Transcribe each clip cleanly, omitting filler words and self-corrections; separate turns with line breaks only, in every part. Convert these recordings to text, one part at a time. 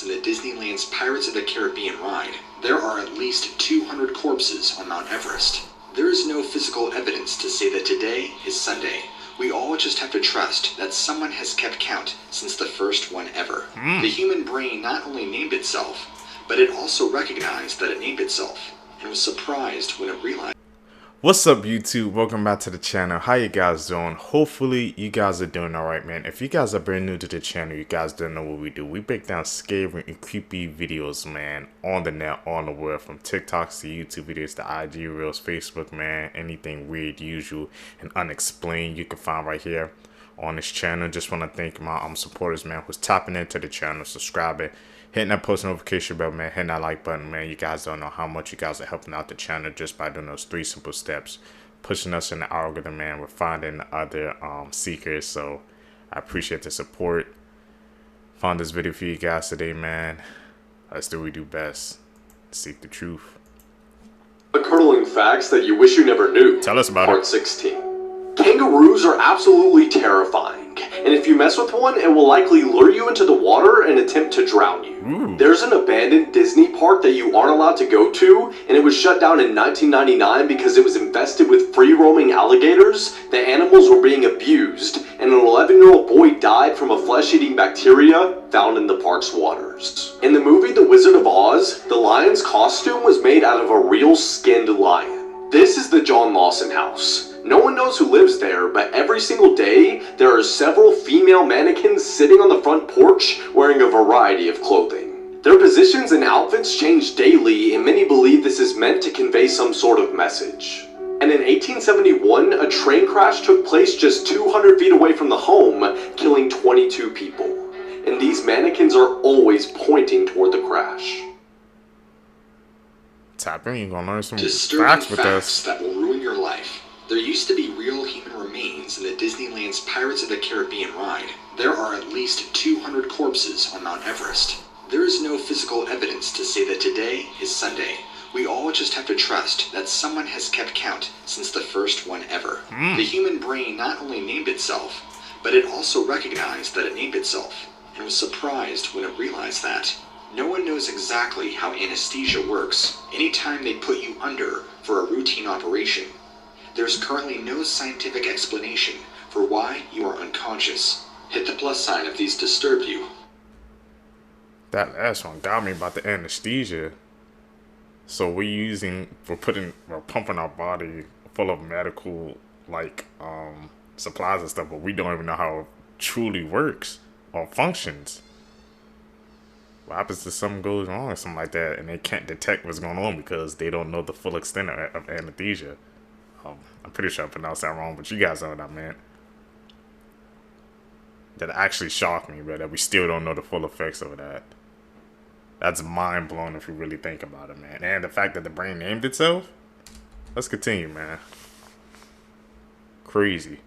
remains in the Disneyland's Pirates of the Caribbean ride, there are at least 200 corpses on Mount Everest. There is no physical evidence to say that today is Sunday. We all just have to trust that someone has kept count since the first one ever. The human brain not only named itself, but it also recognized that it named itself, and was surprised when it realized.
What's up, YouTube? Welcome back to the channel. How you guys doing? Hopefully you guys are doing alright, man. If you guys are brand new to the channel, you guys don't know what we do. We break down scary and creepy videos, man, on the net, on the web, from TikToks to YouTube videos to IG Reels, Facebook, man. Anything weird, usual, and unexplained you can find right here on this channel. Just want to thank my supporters, man, who's tapping into the channel, subscribing, hitting that post notification bell, man, hitting that like button, man. You guys don't know how much you guys are helping out the channel just by doing those 3 simple steps, pushing us in the algorithm, man. We're finding other seekers, so I appreciate the support. Found this video for you guys today, man. Let's do what we do best, seek the truth.
The curdling facts that you wish you never knew.
Tell us about
Part
it.
16. Kangaroos are absolutely terrifying, and if you mess with one, it will likely lure you into the water and attempt to drown you. There's an abandoned Disney park that you aren't allowed to go to, and it was shut down in 1999 because it was infested with free-roaming alligators. The animals were being abused, and an 11-year-old boy died from a flesh-eating bacteria found in the park's waters. In the movie The Wizard of Oz, the lion's costume was made out of a real skinned lion. This is the John Lawson house. No one knows who lives there, but every single day, there are several female mannequins sitting on the front porch wearing a variety of clothing. Their positions and outfits change daily, and many believe this is meant to convey some sort of message. And in 1871, a train crash took place just 200 feet away from the home, killing 22 people. And these mannequins are always pointing toward the crash.
Tap in, you're gonna learn some
Disturbing
facts with
facts
us.
that will ruin your life. There used to be real human remains in the Disneyland's Pirates of the Caribbean ride. There are at least 200 corpses on Mount Everest. There is no physical evidence to say that today is Sunday. We all just have to trust that someone has kept count since the first one ever. The human brain not only named itself, but it also recognized that it named itself, and was surprised when it realized that. No one knows exactly how anesthesia works anytime they put you under for a routine operation. There's currently no scientific explanation for why you are unconscious. Hit the plus sign if these disturbed you.
That last one got me about the anesthesia. So we're pumping our body full of medical supplies and stuff, but we don't even know how it truly works or functions. What happens if something goes wrong or something like that and they can't detect what's going on because they don't know the full extent of anesthesia? I'm pretty sure I pronounced that wrong, but you guys know what I meant. That actually shocked me, bro, that we still don't know the full effects of that. That's mind-blowing if you really think about it, man. And the fact that the brain named itself? Let's continue, man. Crazy.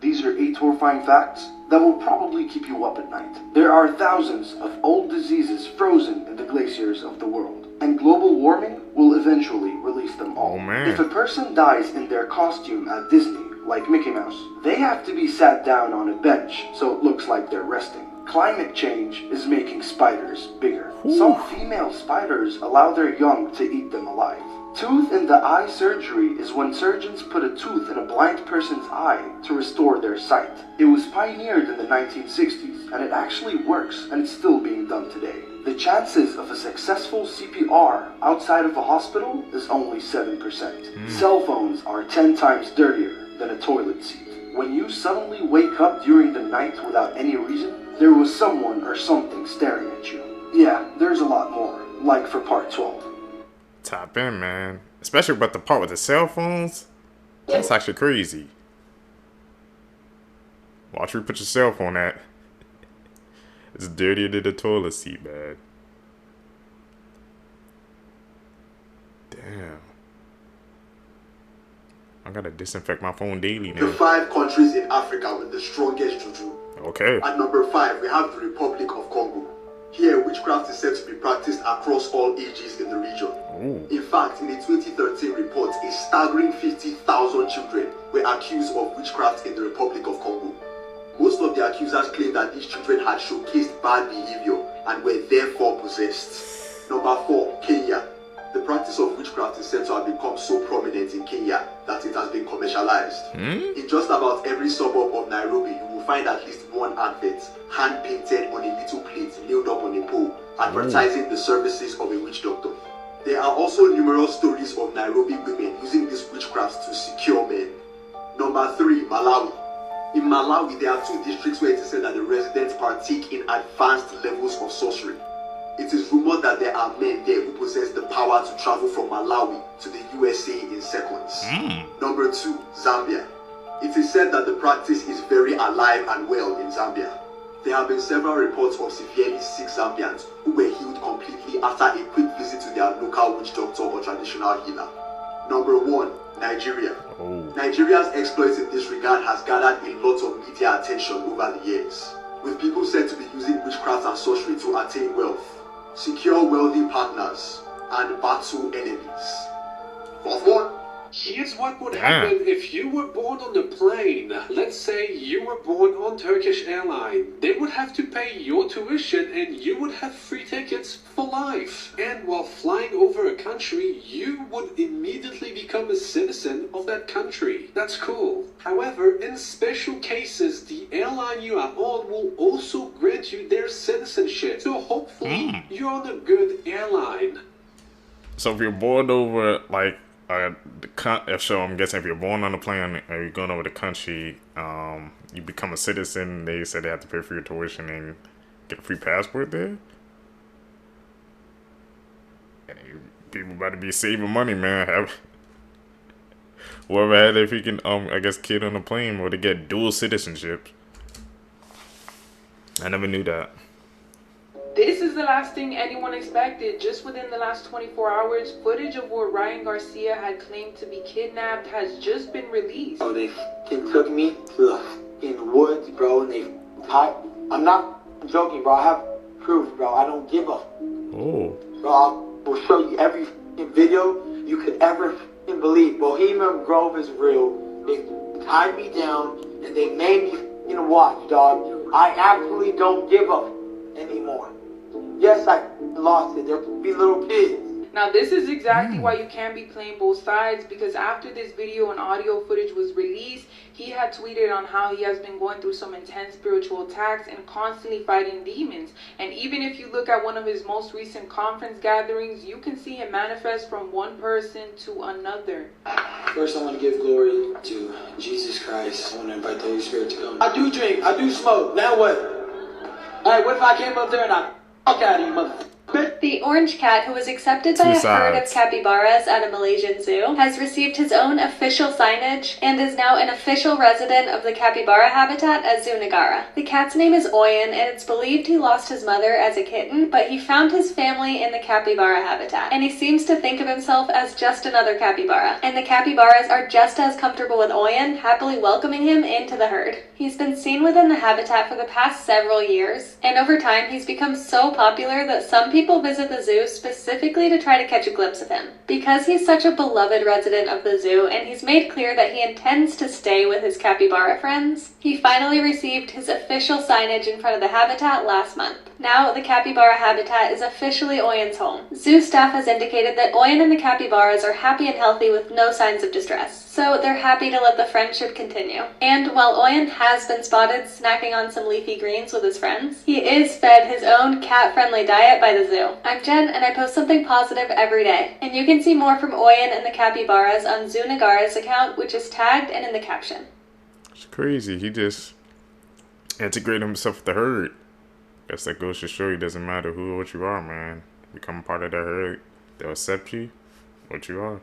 These are 8 horrifying facts that will probably keep you up at night. There are thousands of old diseases frozen in the glaciers of the world, and global warming will eventually release them all.
Oh, man.
If a person dies in their costume at Disney, like Mickey Mouse, they have to be sat down on a bench so it looks like they're resting. Climate change is making spiders bigger. Some female spiders allow their young to eat them alive. Tooth in the eye surgery is when surgeons put a tooth in a blind person's eye to restore their sight. It was pioneered in the 1960s, and it actually works, and it's still being done today. The chances of a successful CPR outside of a hospital is only 7%. Cell phones are 10 times dirtier than a toilet seat. When you suddenly wake up during the night without any reason, there was someone or something staring at you. Yeah, there's a lot more, like for part 12.
Tap in, man. Especially about the part with the cell phones. That's actually crazy. Watch where you put your cell phone at. It's dirtier than the toilet seat, man. Damn. I gotta disinfect my phone daily now.
The 5 countries in Africa with the strongest juju.
Okay.
At number 5, we have the Republic of Congo. Here, witchcraft is said to be practiced across all ages in the region.
Ooh.
In fact, in the 2013 report, a staggering 50,000 children were accused of witchcraft in the Republic of Congo. Most of the accusers claim that these children had showcased bad behavior and were therefore possessed. Number 4, Kenya. The practice of witchcraft is said to have become so prominent in Kenya that it has been commercialized. In just about every suburb of Nairobi, you will find at least one advert, hand-painted on a little plate nailed up on a pole, advertising the services of a witch doctor. There are also numerous stories of Nairobi women using these witchcrafts to secure men. Number 3, Malawi. In Malawi, there are 2 districts where it is said that the residents partake in advanced levels of sorcery. It is rumored that there are men there who possess the power to travel from Malawi to the USA in seconds. Number 2, Zambia. It is said that the practice is very alive and well in Zambia. There have been several reports of severely sick Zambians who were healed completely after a quick visit to their local witch doctor or traditional healer. Number 1, Nigeria. Nigeria's exploits in this regard has gathered a lot of media attention over the years, with people said to be using witchcraft and sorcery to attain wealth, secure wealthy partners, and battle enemies. Fourth one.
Here's what would happen if you were born on a plane. Let's say you were born on Turkish Airlines. They would have to pay your tuition and you would have free tickets for life. And while flying over a country, you would immediately become a citizen of that country. That's cool. However, in special cases, the airline you are on will also grant you their citizenship. So hopefully, you're on a good airline.
So if you're born over, like, so I'm guessing if you're born on a plane or you're going over the country, you become a citizen, they said they have to pay for your tuition and get a free passport there. And people about to be saving money, man. Whoever had if you can, I guess, kid on the plane where they get dual citizenship. I never knew that.
This is the last thing anyone expected. Just within the last 24 hours, footage of where Ryan Garcia had claimed to be kidnapped has just been released.
Oh, they took me to the in woods, bro, and they tied. I'm not joking, bro. I have proof, bro. I don't give a.
Oh.
Bro, I will show you every video you could ever believe. Bohemian Grove is real. They tied me down and they made me watch, dog. I absolutely don't give up anymore. Yes, I lost it. There could be little kids.
Now this is exactly why you can't be playing both sides, because after this video and audio footage was released, he had tweeted on how he has been going through some intense spiritual attacks and constantly fighting demons. And even if you look at one of his most recent conference gatherings, you can see him manifest from one person to another.
First, I want to give glory to Jesus Christ. I want to invite the Holy Spirit to come. I do drink. I do smoke. Now what? Alright, what if I came up there and I fuck out of you, motherfucker?
The orange cat, who was accepted by a herd of capybaras at a Malaysian zoo, has received his own official signage and is now an official resident of the capybara habitat at Zoo Negara. The cat's name is Oyen, and it's believed he lost his mother as a kitten, but he found his family in the capybara habitat, and he seems to think of himself as just another capybara. And the capybaras are just as comfortable with Oyen, happily welcoming him into the herd. He's been seen within the habitat for the past several years, and over time he's become so popular that some people visit the zoo specifically to try to catch a glimpse of him. Because he's such a beloved resident of the zoo, and he's made clear that he intends to stay with his capybara friends, he finally received his official signage in front of the habitat last month. Now, the capybara habitat is officially Oyen's home. Zoo staff has indicated that Oyen and the capybaras are happy and healthy with no signs of distress, so they're happy to let the friendship continue. And while Oyen has been spotted snacking on some leafy greens with his friends, he is fed his own cat-friendly diet by the zoo. I'm Jen, and I post something positive every day. And you can see more from Oyen and the capybaras on Zoo Negara's account, which is tagged and in the caption.
It's crazy. He just integrated himself with the herd. Guess that goes to show you, doesn't matter who or what you are, man. Become part of that herd, they'll accept you, what you are.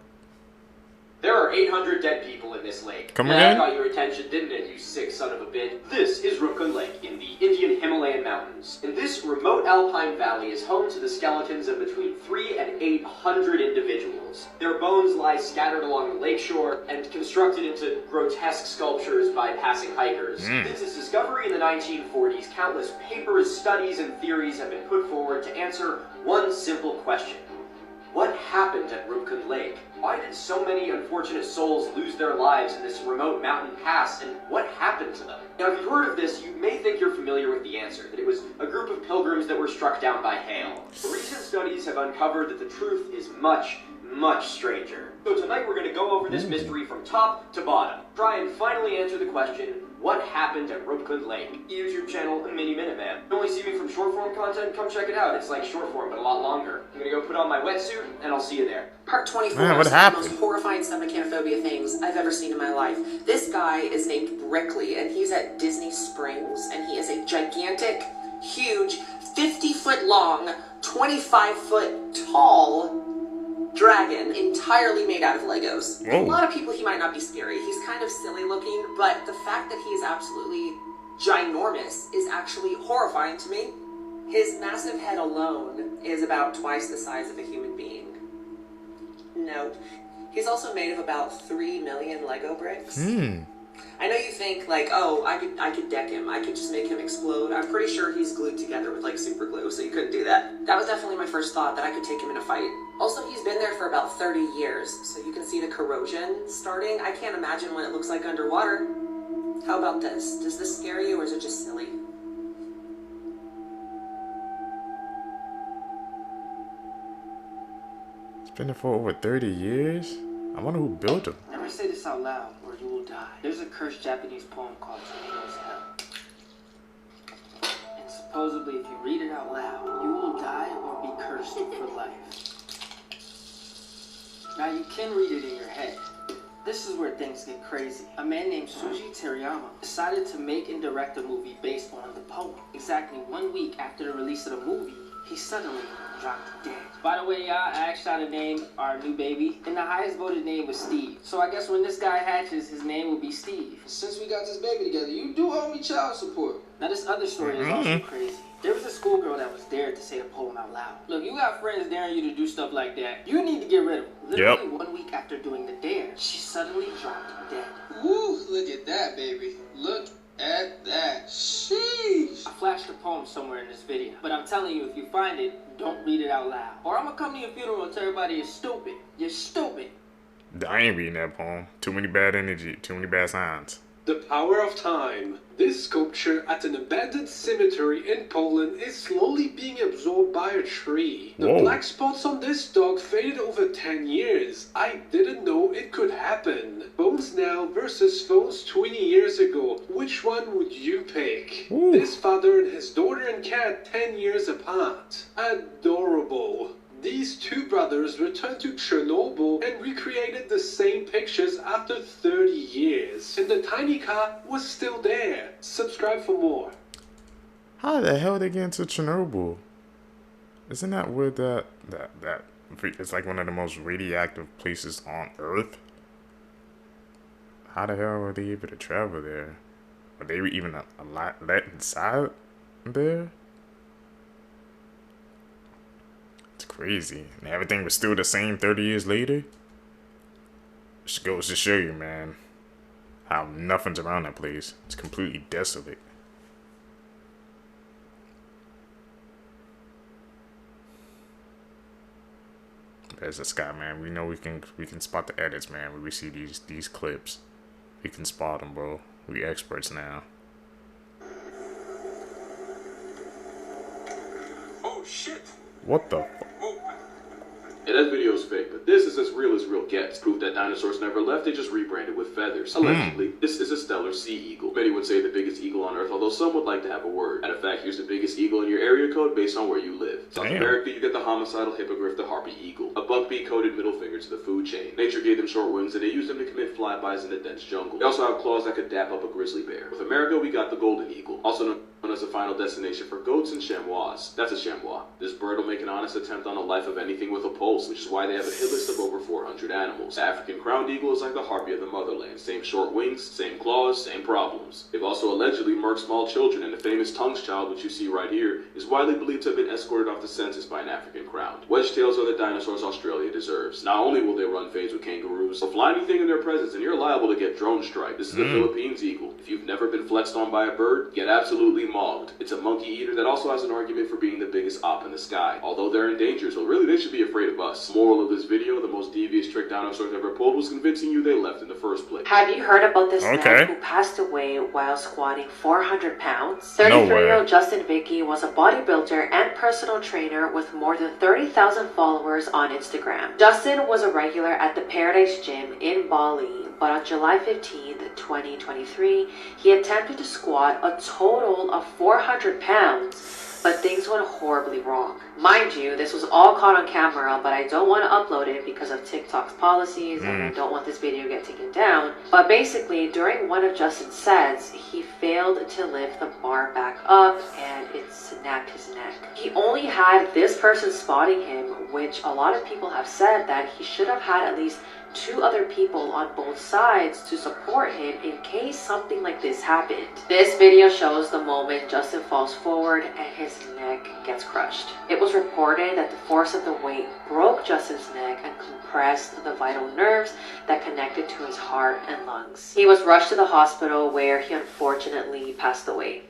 There are 800 dead people in this lake.
Come again?
That got your attention, didn't it, you sick son of a bitch? This is Rukun Lake in the Indian Himalayan mountains. And this remote alpine valley is home to the skeletons of between 300 and 800 individuals. Their bones lie scattered along the lakeshore and constructed into grotesque sculptures by passing hikers. Since its discovery in the 1940s, countless papers, studies, and theories have been put forward to answer one simple question. What happened at Rupkund Lake? Why did so many unfortunate souls lose their lives in this remote mountain pass, and what happened to them? Now, if you've heard of this, you may think you're familiar with the answer, that it was a group of pilgrims that were struck down by hail. Recent studies have uncovered that the truth is much, much stranger. So tonight we're going to go over this mystery from top to bottom. Try and finally answer the question, what happened at Rupkund Lake? YouTube channel, Mini Minute Man. You only see me from short form content? Come check it out. It's like short form, but a lot longer. I'm going to go put on my wetsuit, and I'll see you there.
Part 24
Man, what
is
happened?
one of the most horrifying stomachanophobia things I've ever seen in my life. This guy is named Brickley, and he's at Disney Springs, and he is a gigantic, huge, 50-foot long, 25-foot tall dragon entirely made out of Legos.
Whoa.
A lot of people, he might not be scary. He's kind of silly looking, but the fact that he is absolutely ginormous is actually horrifying to me. His massive head alone is about twice the size of a human being. Note, he's also made of about 3 million Lego bricks. I know you think, like, oh, I could deck him. I could just make him explode. I'm pretty sure he's glued together with, like, super glue, so you couldn't do that. That was definitely my first thought, that I could take him in a fight. Also, he's been there for about 30 years, so you can see the corrosion starting. I can't imagine what it looks like underwater. How about this? Does this scare you, or is it just silly?
It's been there for over 30 years? I wonder who built him.
Never say this out loud, or you will die. There's a cursed Japanese poem called Tornado's Hell. And supposedly, if you read it out loud, you will die or be cursed for life. Now, you can read it in your head. This is where things get crazy. A man named Shuji Terayama decided to make and direct a movie based on the poem. Exactly 1 week after the release of the movie, he suddenly dropped dead. By the way, y'all, I asked y'all to name our new baby, and the highest voted name was Steve. So I guess when this guy hatches, his name will be Steve. Since we got this baby together, you do owe me child support. Now, this other story is also crazy. There was a schoolgirl that was dared to say the poem out loud. Look, you got friends daring you to do stuff like that. You need to get rid of them. Literally 1 week after doing the dare, she suddenly dropped dead. Woo, look at that, baby. Look at that. Sheesh. I flashed the poem somewhere in this video. But I'm telling you, if you find it, don't read it out loud. Or I'm gonna come to your funeral and tell everybody you're stupid. You're stupid.
I ain't reading that poem. Too many bad energy. Too many bad signs.
The Power of Time. This sculpture at an abandoned cemetery in Poland is slowly being absorbed by a tree. The black spots on this dog faded over 10 years. I didn't know it could happen. Phones now versus phones 20 years ago. Which one would you pick? This father and his daughter and cat 10 years apart. Adorable. These two brothers returned to Chernobyl and recreated the same pictures after 30 years. And the tiny car was still there. Subscribe for more.
How the hell did they get into Chernobyl? Isn't that where that it's like one of the most radioactive places on Earth? How the hell were they able to travel there? Were they even let inside there? Crazy. And everything was still the same 30 years later. Just goes to show you, man, how nothing's around that place. It's completely desolate. There's the sky, man. We know we can spot the edits, man. When we see these clips, we can spot them, bro. We experts now.
Oh shit!
What the fuck?
Yeah, that video's fake, but this is as real gets. Proof that dinosaurs never left, they just rebranded with feathers. Allegedly, this is a Steller sea eagle. Many would say the biggest eagle on Earth, although some would like to have a word. Matter of fact, here's the biggest eagle in your area code based on where you live. South America, you get the homicidal hippogriff, the harpy eagle. A buckbeak-coated middle finger to the food chain. Nature gave them short wings, and they used them to commit flybys in the dense jungle. They also have claws that could dap up a grizzly bear. With America, we got the golden eagle, also known as a final destination for goats and chamois. That's a chamois. This bird will make an honest attempt on the life of anything with a pulse, which is why they have a hit list of over 400 animals. The African crowned eagle is like the harpy of the motherland. Same short wings, same claws, same problems. They've also allegedly murked small children, and the famous Tongues child, which you see right here, is widely believed to have been escorted off the census by an African crowned. Wedge-tails are the dinosaurs Australia deserves. Not only will they run fades with kangaroos, they'll fly anything in their presence, and you're liable to get drone strike. This is the Philippines eagle. If you've never been flexed on by a bird, get absolutely Mogged. It's a monkey eater that also has an argument for being the biggest op in the sky. Although they're in danger, so really they should be afraid of us. Moral of this video, the most devious trick dinosaurs ever pulled was convincing you they left in the first place.
Have you heard about this man who passed away while squatting 400 pounds? 33-year-old Justin Vicky was a bodybuilder and personal trainer with more than 30,000 followers on Instagram. Justin was a regular at the Paradise Gym in Bali, but on July 15, 2023, he attempted to squat a total of 400 pounds, but things went horribly wrong. Mind you, this was all caught on camera, but I don't want to upload it because of TikTok's policies and I don't want this video to get taken down. But basically, during one of Justin's sets, he failed to lift the bar back up and it snapped his neck. He only had this person spotting him, which a lot of people have said that he should have had at least 2 other people on both sides to support him in case something like this happened. This video shows the moment Justin falls forward and his neck gets crushed. It was reported that the force of the weight broke Justin's neck and compressed the vital nerves that connected to his heart and lungs. He was rushed to the hospital where he unfortunately passed away.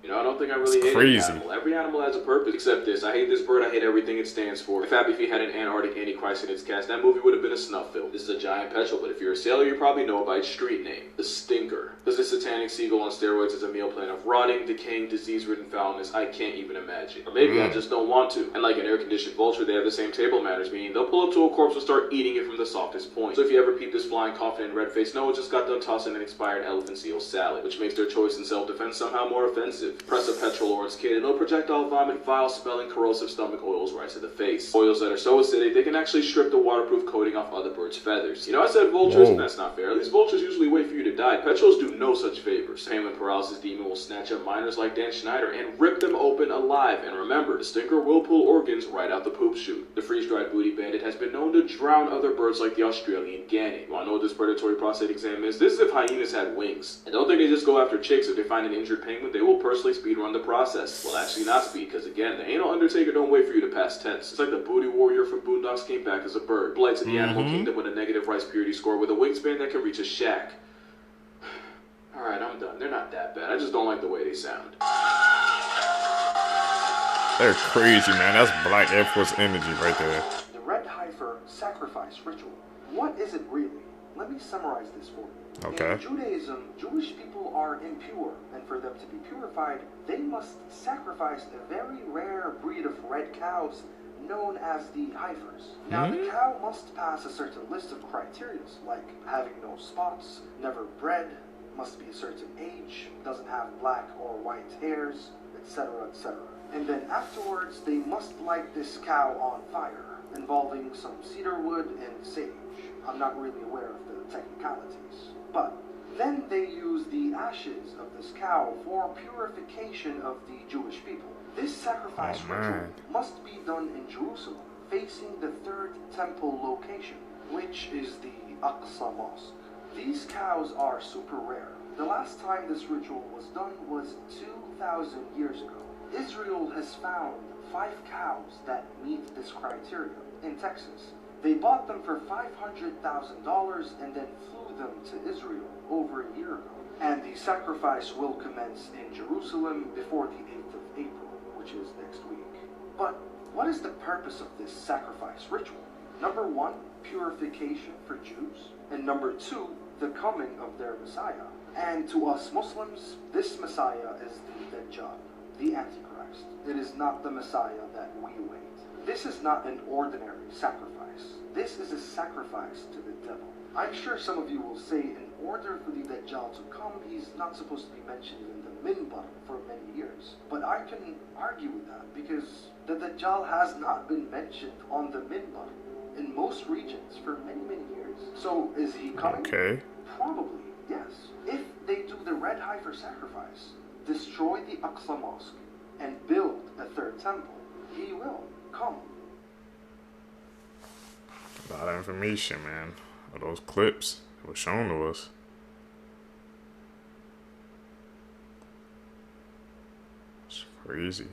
You know, I don't think I really hate any animal. Every animal has a purpose, except this. I hate this bird, I hate everything it stands for. If Happy Feet had an Antarctic Antichrist in its cast, that movie would have been a snuff film. This is a giant petrel, but if you're a sailor, you probably know it by its street name, the Stinker. Because this satanic seagull on steroids is a meal plan of rotting, decaying, disease-ridden foulness I can't even imagine. Or maybe I just don't want to. And like an air-conditioned vulture, they have the same table manners, meaning they'll pull up to a corpse and start eating it from the softest point. So if you ever peep this flying, confident, red-faced, no, it just got done tossing an expired elephant seal salad, which makes their choice in self-defense somehow more offensive. Press a petrol or its kid, and it'll projectile vomit vile-smelling corrosive stomach oils right to the face. Oils that are so acidic they can actually strip the waterproof coating off other birds' feathers. You know, I said vultures, and that's not fair. At least vultures usually wait for you to die. Petrels do no such favors. Penguin paralysis demon will snatch up miners like Dan Schneider and rip them open alive. And remember, the Stinker will pull organs right out the poop chute. The freeze-dried booty bandit has been known to drown other birds like the Australian gannet. You wanna know what this predatory prostate exam is? This is if hyenas had wings. And don't think they just go after chicks. If they find an injured penguin, they will personally speedrun the process. Well, actually not speed, because again, the anal undertaker don't wait for you to pass tense. It's like the booty warrior from Boondocks came back as a bird. Blights in the animal kingdom with a negative rice purity score with a wingspan that can reach a shack. Alright, I'm done. They're not that bad. I just don't like the way they sound.
They're crazy, man. That's Black Air Force energy right there.
The red heifer sacrifice ritual. What is it really? Let me summarize this for you.
Okay.
In Judaism, Jewish people are impure, and for them to be purified, they must sacrifice a very rare breed of red cows known as the heifers. Now, the cow must pass a certain list of criteria, like having no spots, never bred, must be a certain age, doesn't have black or white hairs, etc., etc. And then afterwards, they must light this cow on fire, involving some cedar wood and sage. I'm not really aware of the technicalities. But then they use the ashes of this cow for purification of the Jewish people. This sacrifice ritual must be done in Jerusalem, facing the third temple location, which is the Aqsa Mosque. These cows are super rare. The last time this ritual was done was 2,000 years ago. Israel has found 5 cows that meet this criteria in Texas. They bought them for $500,000 and then flew them to Israel over a year ago. And the sacrifice will commence in Jerusalem before the 8th of April, which is next week. But what is the purpose of this sacrifice ritual? Number 1, purification for Jews. And number 2, the coming of their Messiah. And to us Muslims, this Messiah is the Dajjal, the Antichrist. It is not the Messiah that we await. This is not an ordinary sacrifice. This is a sacrifice to the devil. I'm sure some of you will say in order for the Dajjal to come, he's not supposed to be mentioned in the minbar for many years. But I can argue with that because the Dajjal has not been mentioned on the minbar in most regions for many, many years. So is he coming?
Okay.
Probably, yes. If they do the red heifer sacrifice, destroy the Aqsa Mosque, and build a third temple, he will come.
A lot of information, man. Of those clips that were shown to us. It's crazy.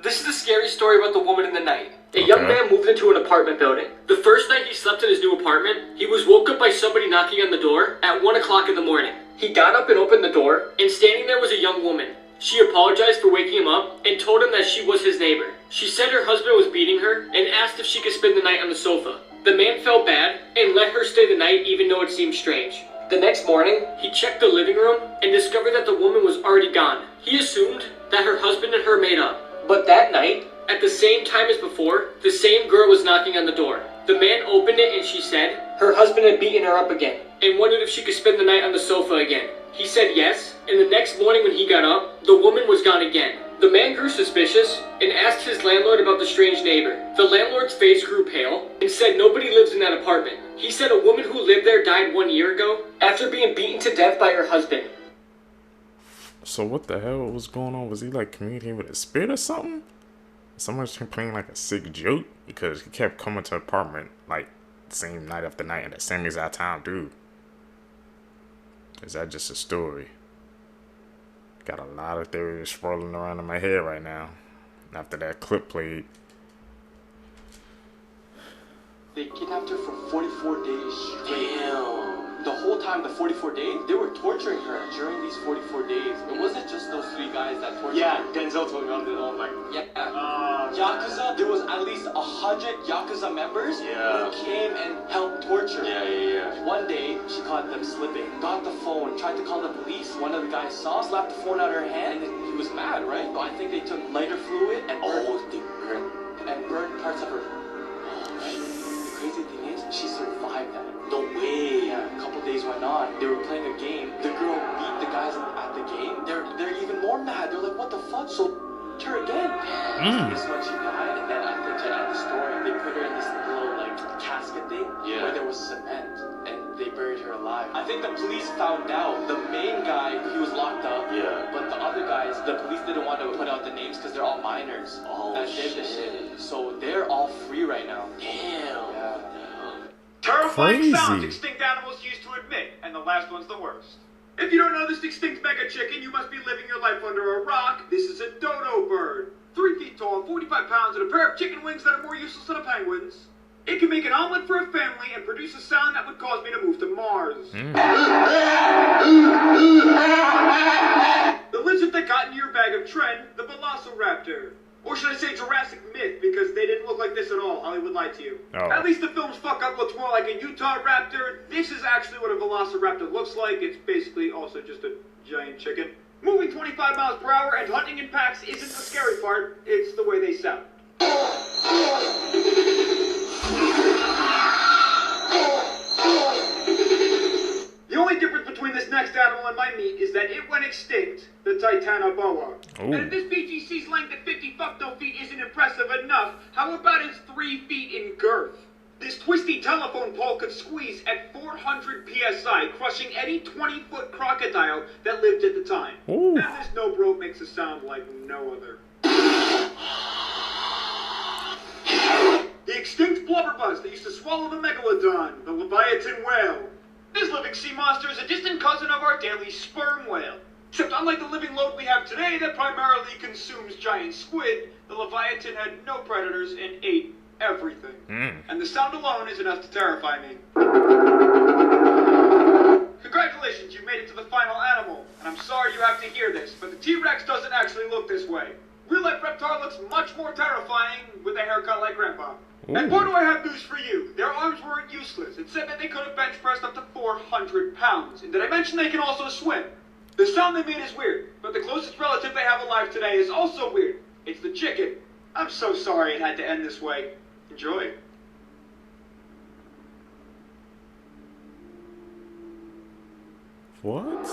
This is the scary story about the woman in the night. A young man moved into an apartment building. The first night he slept in his new apartment, he was woke up by somebody knocking on the door at 1 o'clock in the morning. He got up and opened the door, and standing there was a young woman. She apologized for waking him up and told him that she was his neighbor. She said her husband was beating her and asked if she could spend the night on the sofa. The man felt bad and let her stay the night even though it seemed strange. The next morning, he checked the living room and discovered that the woman was already gone. He assumed that her husband and her made up. But that night, at the same time as before, the same girl was knocking on the door. The man opened it and she said her husband had beaten her up again and wondered if she could spend the night on the sofa again. He said yes, and the next morning when he got up, the woman was gone again. The man grew suspicious and asked his landlord about the strange neighbor. The landlord's face grew pale and said nobody lives in that apartment. He said a woman who lived there died 1 year ago after being beaten to death by her husband.
So what the hell was going on? Was he like communicating with a spirit or something? Someone's playing like a sick joke because he kept coming to the apartment like the same night after night at the same exact time, dude. Is that just a story? Got a lot of theories swirling around in my head right now after that clip played.
They kidnapped her for 44 days straight. Damn. The whole time, the 44 days, they were torturing her during these 44 days. It wasn't just those 3 guys that tortured her. Yeah, Denzel told me on the like. Yeah. Yakuza, there was at least 100 Yakuza members who came and helped torture her. Yeah. One day, she caught them slipping, got the phone, tried to call the police. One of the guys saw, slapped the phone out of her hand, and he was mad, right? So I think they took lighter fluid and burned parts of her. The crazy thing is, she survived that. No way. Yeah, a couple days went on. They were playing a game. The girl beat the guys at the game. They're even more mad. They're like, what the fuck? So her again. This is when she died, and then I think to end the story, they put her in this little like casket thing where there was cement, and they buried her alive. I think the police found out. The main guy, he was locked up. Yeah. But the other guys, the police didn't want to put out the names because they're all minors. That did the shit. So they're all free right now. Damn. Yeah.
Terrifying sounds extinct animals used to admit, and the last one's the worst. If you don't know this extinct mega chicken, you must be living your life under a rock. This is a dodo bird. 3 feet tall, 45 pounds, and a pair of chicken wings that are more useless than a penguin's. It can make an omelet for a family and produce a sound that would cause me to move to Mars. The lizard that got into your bag of trend, the Velociraptor. Or should I say Jurassic Myth, because they didn't look like this at all. Hollywood lied to you. At least the film's fuck-up looks more like a Utah raptor. This is actually what a Velociraptor looks like. It's basically also just a giant chicken. Moving 25 miles per hour and hunting in packs isn't the scary part. It's the way they sound. The only difference between this next animal and my meat is that it went extinct, the Titanoboa. And if this BGC's length at 50 fuck-no feet isn't impressive enough, how about its 3 feet in girth? This twisty telephone pole could squeeze at 400 psi, crushing any 20-foot crocodile that lived at the time. And this no-bro makes a sound like no other. The extinct blubberbuzz that used to swallow the megalodon, the Leviathan whale. This living sea monster is a distant cousin of our daily sperm whale. Except unlike the living load we have today that primarily consumes giant squid, the Leviathan had no predators and ate everything. And the sound alone is enough to terrify me. Congratulations, you made it to the final animal. And I'm sorry you have to hear this, but the T-Rex doesn't actually look this way. Real-life Reptar looks much more terrifying with a haircut like Grandpa. And boy, do I have news for you. Their arms weren't useless. It said that they could have bench pressed up to 400 pounds. And did I mention they can also swim? The sound they made is weird, but the closest relative they have alive today is also weird. It's the chicken. I'm so sorry it had to end this way. Enjoy.
What?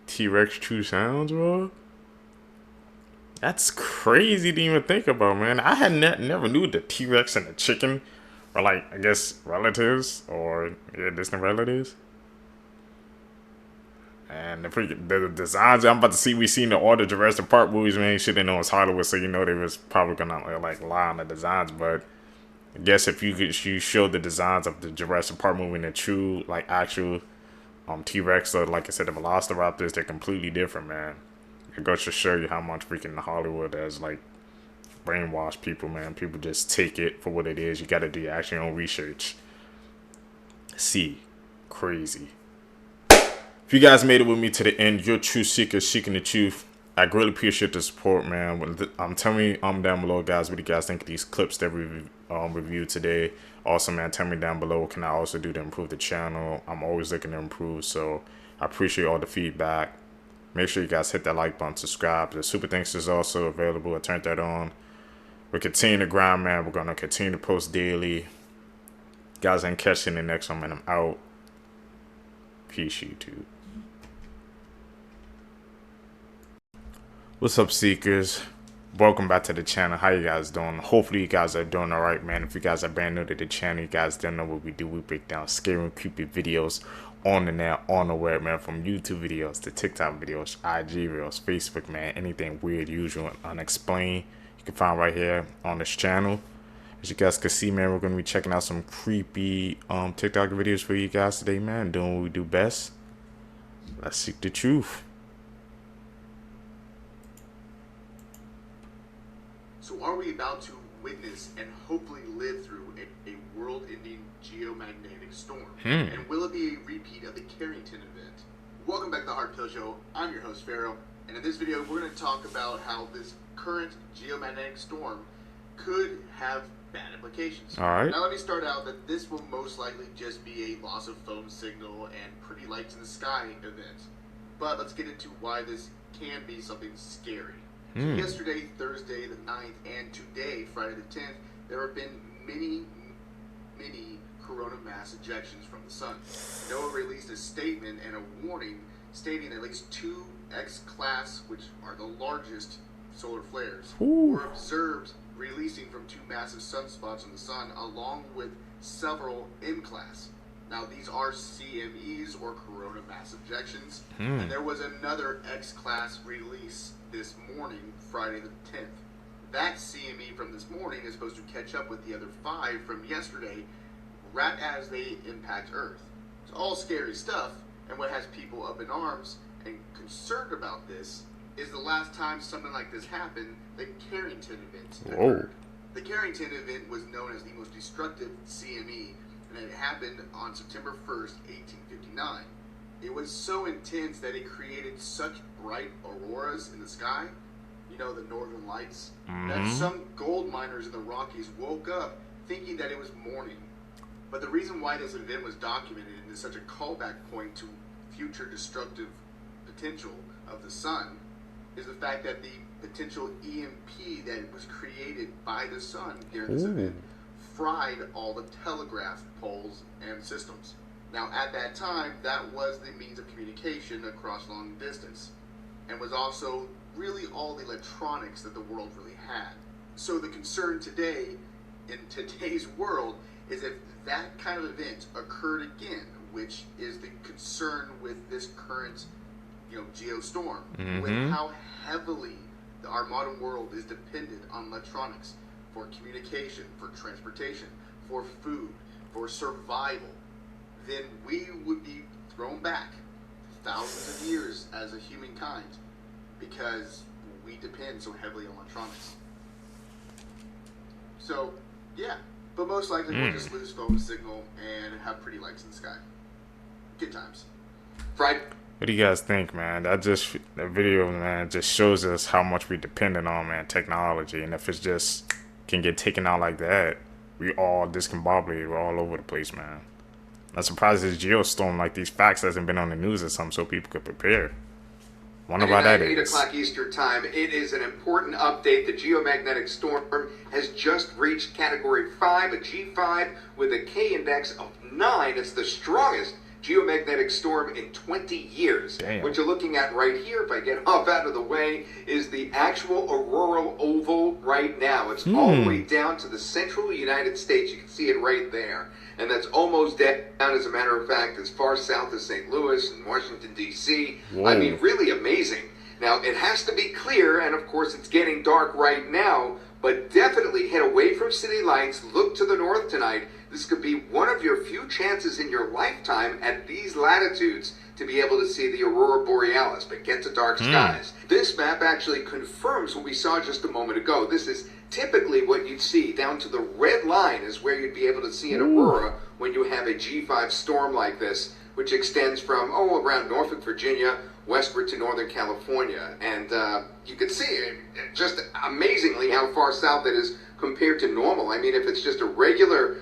T-Rex true sounds, bro? That's crazy to even think about, man. I had never knew the T-Rex and the chicken were like, I guess, relatives or distant relatives. And the designs I'm about to see, we seen all the Jurassic Park movies, man. Shit, they know it's Hollywood, so you know they was probably gonna like lie on the designs. But I guess if you show the designs of the Jurassic Park movie and the true, like, actual T-Rex, or like I said, the Velociraptors, they're completely different, man. It goes to show you how much freaking Hollywood has like brainwashed people, man. People just take it for what it is. You got to do your actual own research. See, crazy. If you guys made it with me to the end, you're true seekers seeking the truth. I greatly appreciate the support, man. Tell me down below, guys, what you guys think of these clips that we reviewed today. Also, man, tell me down below what can I also do to improve the channel. I'm always looking to improve, so I appreciate all the feedback. Make sure you guys hit that like button, subscribe. The super thanks is also available. I turned that on. We're continuing to grind, man. We're gonna continue to post daily. Guys, I'm catching the next one, man. I'm out. Peace, YouTube. What's up, seekers? Welcome back to the channel. How you guys doing? Hopefully you guys are doing alright, man. If you guys are brand new to the channel, you guys don't know what we do. We break down scary and creepy videos on the net, on the web, man. From YouTube videos to TikTok videos, IG reels, Facebook, man. Anything weird, usual, and unexplained, you can find right here on this channel. As you guys can see, man, we're going to be checking out some creepy TikTok videos for you guys today, man. Doing what we do best. Let's seek the truth.
So are we about to witness and hopefully live through a world-ending geomagnetic storm? And will it be a repeat of the Carrington event? Welcome back to the Hard Pill Show. I'm your host, Pharaoh. And in this video, we're going to talk about how this current geomagnetic storm could have bad implications.
Alright.
Now let me start out that this will most likely just be a loss of phone signal and pretty lights in the sky event. But let's get into why this can be something scary. So yesterday, Thursday the 9th, and today, Friday the 10th, there have been many corona mass ejections from the sun. NOAA released a statement and a warning stating that at least 2 X-class, which are the largest solar flares, were observed releasing from 2 massive sunspots in the sun, along with several M-class. Now, these are CMEs, or corona mass ejections, and there was another X-class release this morning, Friday the 10th. That CME from this morning is supposed to catch up with the other 5 from yesterday, right as they impact Earth. It's all scary stuff, and what has people up in arms and concerned about this is the last time something like this happened, the Carrington event occurred. The Carrington event was known as the most destructive CME, and it happened on September 1st, 1859. It was so intense that it created such bright auroras in the sky, you know, the northern lights, that some gold miners in the Rockies woke up thinking that it was morning. But the reason why this event was documented and is such a callback point to future destructive potential of the sun is the fact that the potential EMP that was created by the sun during this event fried all the telegraph poles and systems. Now, at that time, that was the means of communication across long distance, and was also really all the electronics that the world really had. So the concern today, in today's world, is if that kind of event occurred again, which is the concern with this current, geostorm, with how heavily our modern world is dependent on electronics for communication, for transportation, for food, for survival, then we would be thrown back thousands of years as a humankind because we depend so heavily on electronics. So, yeah, but most likely we'll just lose phone signal and have pretty lights in the sky. Good times. Friday.
What do you guys think, man? That video, man, just shows us how much we dependent on, man, technology. And if it's just can get taken out like that, we all discombobulated. We're all over the place, man. I'm surprised this geostorm, like these facts, hasn't been on the news or something so people could prepare. Wonder why that is.
8 o'clock Eastern time, it is an important update. The geomagnetic storm has just reached Category 5, a G5 with a K index of 9. It's the strongest geomagnetic storm in 20 years.
Damn.
What you're looking at right here, if I get off out of the way, is the actual auroral oval right now. It's all the way down to the central United States. You can see it right there. And that's almost down, as a matter of fact, as far south as St. Louis and Washington, D.C. I mean, really amazing. Now, it has to be clear, and of course it's getting dark right now,
But definitely head away from city lights, look to the north tonight. This could be one of your few chances in your lifetime at these latitudes to be able to see the aurora borealis, but get to dark skies. This map actually confirms what we saw just a moment ago. This is typically what you'd see. Down to the red line is where you'd be able to see an aurora when you have a G5 storm like this, which extends from, around Norfolk, Virginia, westward to Northern California. And you can see it just amazingly how far south it is compared to normal. I mean, if it's just a regular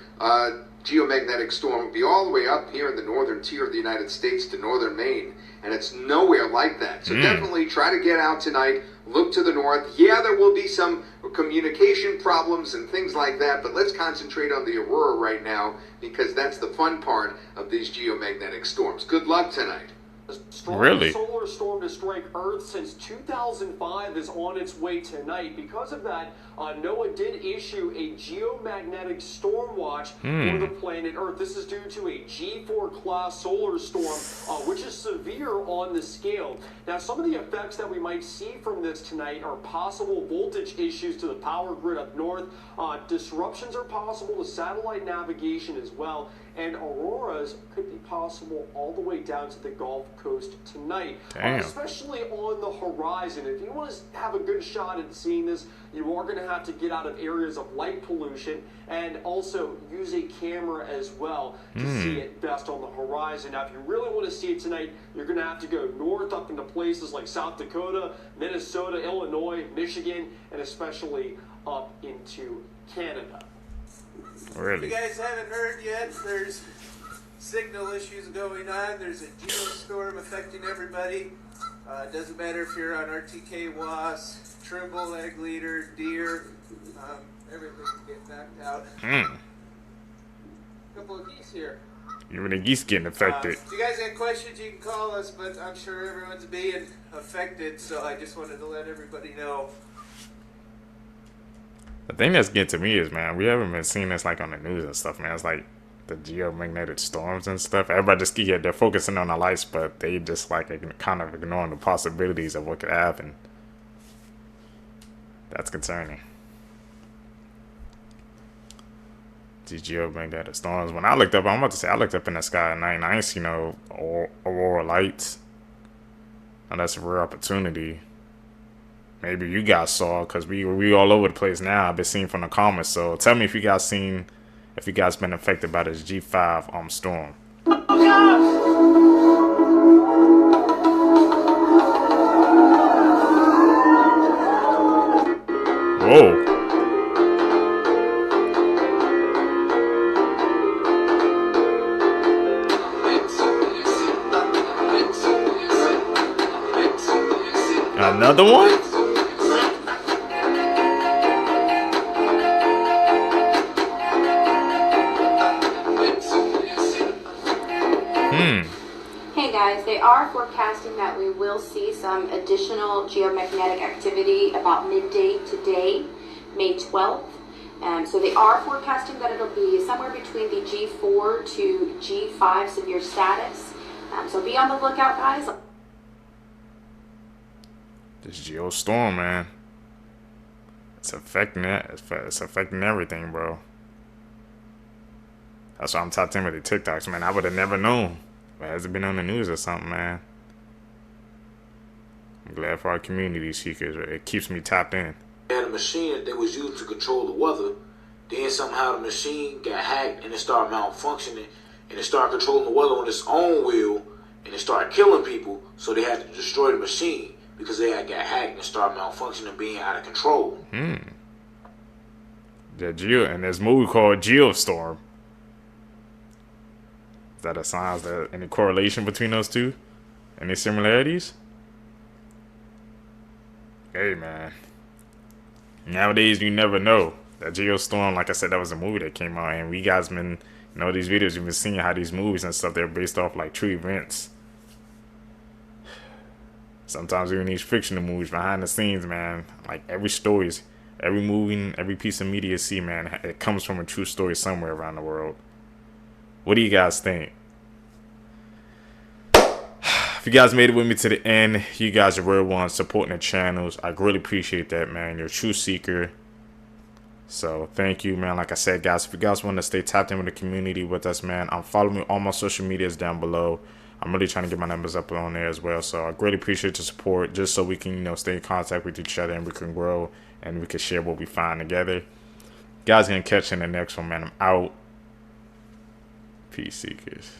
geomagnetic storm, it would be all the way up here in the northern tier of the United States to northern Maine, and it's nowhere like that. So definitely try to get out tonight, look to the north. Yeah, there will be some communication problems and things like that, but let's concentrate on the aurora right now, because that's the fun part of these geomagnetic storms. Good luck tonight.
The strongest solar storm to strike Earth since 2005 is on its way tonight. Because of that, NOAA did issue a geomagnetic storm watch for the planet Earth. This is due to a G4 class solar storm, which is severe on the scale. Now, some of the effects that we might see from this tonight are possible voltage issues to the power grid up north. Disruptions are possible to satellite navigation as well. And auroras could be possible all the way down to the Gulf Coast tonight, especially on the horizon. If you want to have a good shot at seeing this, you are going to have to get out of areas of light pollution and also use a camera as well to see it best on the horizon. Now, if you really want to see it tonight, you're going to have to go north up into places like South Dakota, Minnesota, Illinois, Michigan, and especially up into Canada.
If you guys haven't heard yet, there's signal issues going on. There's a geostorm affecting everybody. It doesn't matter if you're on RTK WAS, Trimble, Egg Leader, Deer, everything's getting knocked out. A couple of geese here.
Even the geese getting affected.
If you guys have questions, you can call us, but I'm sure everyone's being affected, so I just wanted to let everybody know.
The thing that's getting to me is, man, we haven't been seeing this like on the news and stuff, man. It's like the geomagnetic storms and stuff. Everybody just they're focusing on the lights, but they just like kind of ignoring the possibilities of what could happen. That's concerning. These geomagnetic storms. When I looked up, I'm about to say I looked up in the sky at night and I ain't seen no aurora lights. And that's a rare opportunity. Maybe you guys saw, because we all over the place now. I've been seeing from the comments. So tell me if you guys been affected by this G5 storm. Whoa. Another one?
Hey guys, they are forecasting that we will see some additional geomagnetic activity about midday today, May 12th. So they are forecasting that it'll be somewhere between the G4 to G5 severe status. So be on the lookout, guys.
This geostorm, man. It's affecting it. It's affecting everything, bro. That's why I'm talking about the TikToks, man. I would have never known. But has it been on the news or something, man? I'm glad for our community seekers. It keeps me tapped in.
They had a machine that was used to control the weather. Then somehow the machine got hacked and it started malfunctioning. And it started controlling the weather on its own will. And it started killing people. So they had to destroy the machine because they had got hacked and started malfunctioning, being out of control.
And there's a movie called Geostorm. Is that a sign? Is there any correlation between those two? Any similarities? Hey, man. Nowadays, you never know. That Geostorm, like I said, that was a movie that came out. And we guys been, these videos, you've been seeing how these movies and stuff, they're based off like true events. Sometimes even these fictional movies behind the scenes, man, like every movie, every piece of media you see, man, it comes from a true story somewhere around the world. What do you guys think? If you guys made it with me to the end, you guys are real ones supporting the channels. I really appreciate that, man. You're a true seeker. So thank you, man. Like I said, guys, if you guys want to stay tapped in with the community with us, man, follow me all my social medias down below. I'm really trying to get my numbers up on there as well. So I greatly appreciate the support, just so we can, you know, stay in contact with each other and we can grow and we can share what we find together. Guys, gonna catch you in the next one, man. I'm out. Peace, Seekers.